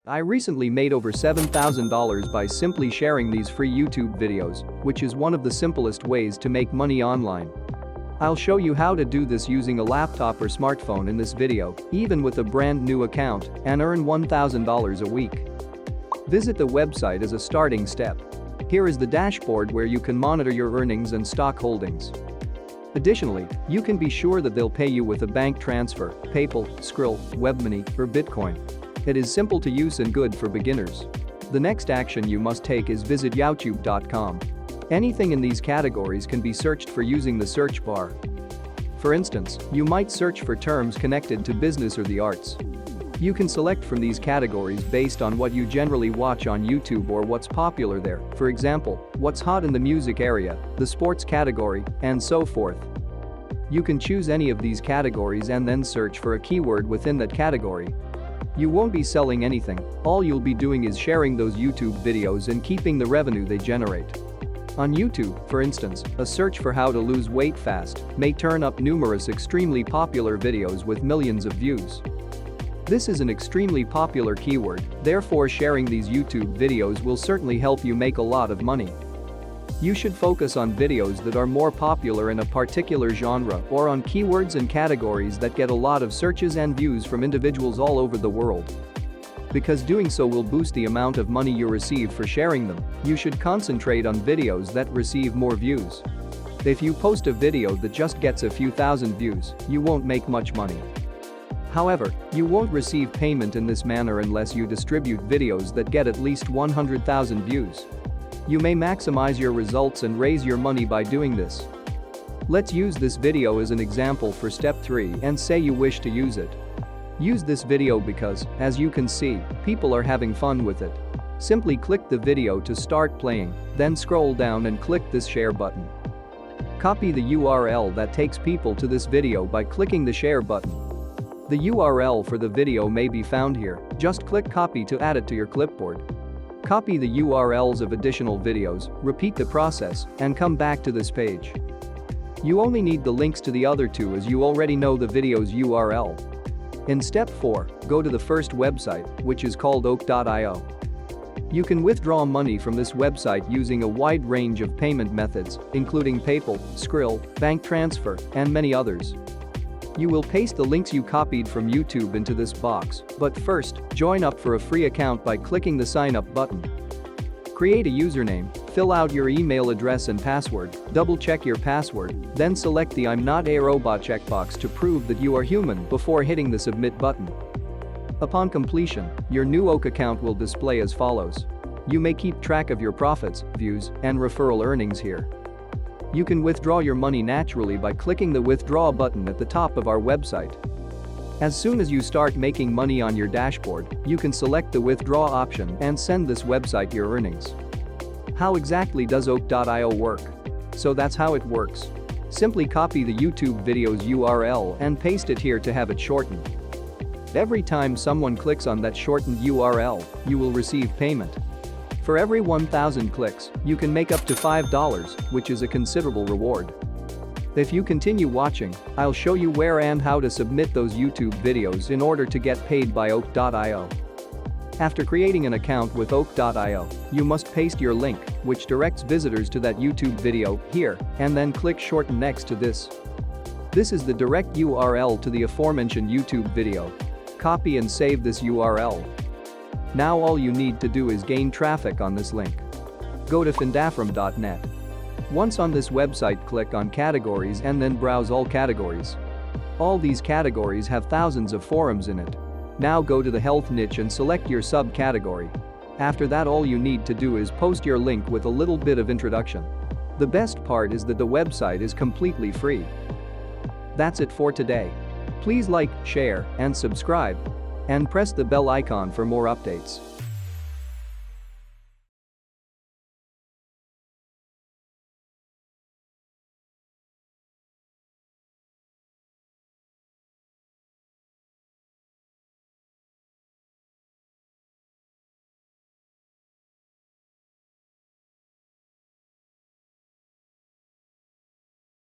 I recently made over $7,000 by simply sharing these free YouTube videos, which is one of the simplest ways to make money online. I'll show you how to do this using a laptop or smartphone in this video, even with a brand new account, and earn $1,000 a week. Visit the website as a starting step. Here is the dashboard where you can monitor your earnings and stock holdings. Additionally, you can be sure that they'll pay you with a bank transfer, PayPal, Skrill, WebMoney, or Bitcoin. It is simple to use and good for beginners. The next action you must take is visit youtube.com. Anything in these categories can be searched for using the search bar. For instance, you might search for terms connected to business or the arts. You can select from these categories based on what you generally watch on YouTube or what's popular there, for example, what's hot in the music area, the sports category, and so forth. You can choose any of these categories and then search for a keyword within that category. You won't be selling anything, all you'll be doing is sharing those YouTube videos and keeping the revenue they generate. On YouTube, for instance, a search for how to lose weight fast may turn up numerous extremely popular videos with millions of views. This is an extremely popular keyword, therefore sharing these YouTube videos will certainly help you make a lot of money. You should focus on videos that are more popular in a particular genre or on keywords and categories that get a lot of searches and views from individuals all over the world. Because doing so will boost the amount of money you receive for sharing them, you should concentrate on videos that receive more views. If you post a video that just gets a few thousand views, you won't make much money. However, you won't receive payment in this manner unless you distribute videos that get at least 100,000 views. You may maximize your results and raise your money by doing this. Let's use this video as an example for step 3 and say you wish to use it. Use this video because, as you can see, people are having fun with it. Simply click the video to start playing, then scroll down and click this share button. Copy the URL that takes people to this video by clicking the share button. The URL for the video may be found here, just click copy to add it to your clipboard. Copy the URLs of additional videos, repeat the process, and come back to this page. You only need the links to the other two as you already know the video's URL. In step 4, go to the first website, which is called oak.io. You can withdraw money from this website using a wide range of payment methods, including PayPal, Skrill, bank transfer, and many others. You will paste the links you copied from YouTube into this box, but first, join up for a free account by clicking the sign up button. Create a username, fill out your email address and password, double-check your password, then select the I'm not a robot checkbox to prove that you are human before hitting the submit button. Upon completion, your new Oak account will display as follows. You may keep track of your profits, views, and referral earnings here. You can withdraw your money naturally by clicking the withdraw button at the top of our website. As soon as you start making money on your dashboard, you can select the withdraw option and send this website your earnings. How exactly does oak.io work? So that's how it works. Simply copy the YouTube video's URL and paste it here to have it shortened. Every time someone clicks on that shortened URL, you will receive payment. For every 1,000 clicks, you can make up to $5, which is a considerable reward. If you continue watching, I'll show you where and how to submit those YouTube videos in order to get paid by oak.io. After creating an account with oak.io, you must paste your link, which directs visitors to that YouTube video, here, and then click shorten next to this. This is the direct URL to the aforementioned YouTube video. Copy and save this URL. Now all you need to do is gain traffic on this link. Go to findafram.net. Once on this website, click on categories and then browse all categories. All these categories have thousands of forums in it. Now go to the health niche and select your subcategory. After that, all you need to do is post your link with a little bit of introduction. The best part is that the website is completely free. That's it for today. Please like, share, and subscribe. And press the bell icon for more updates.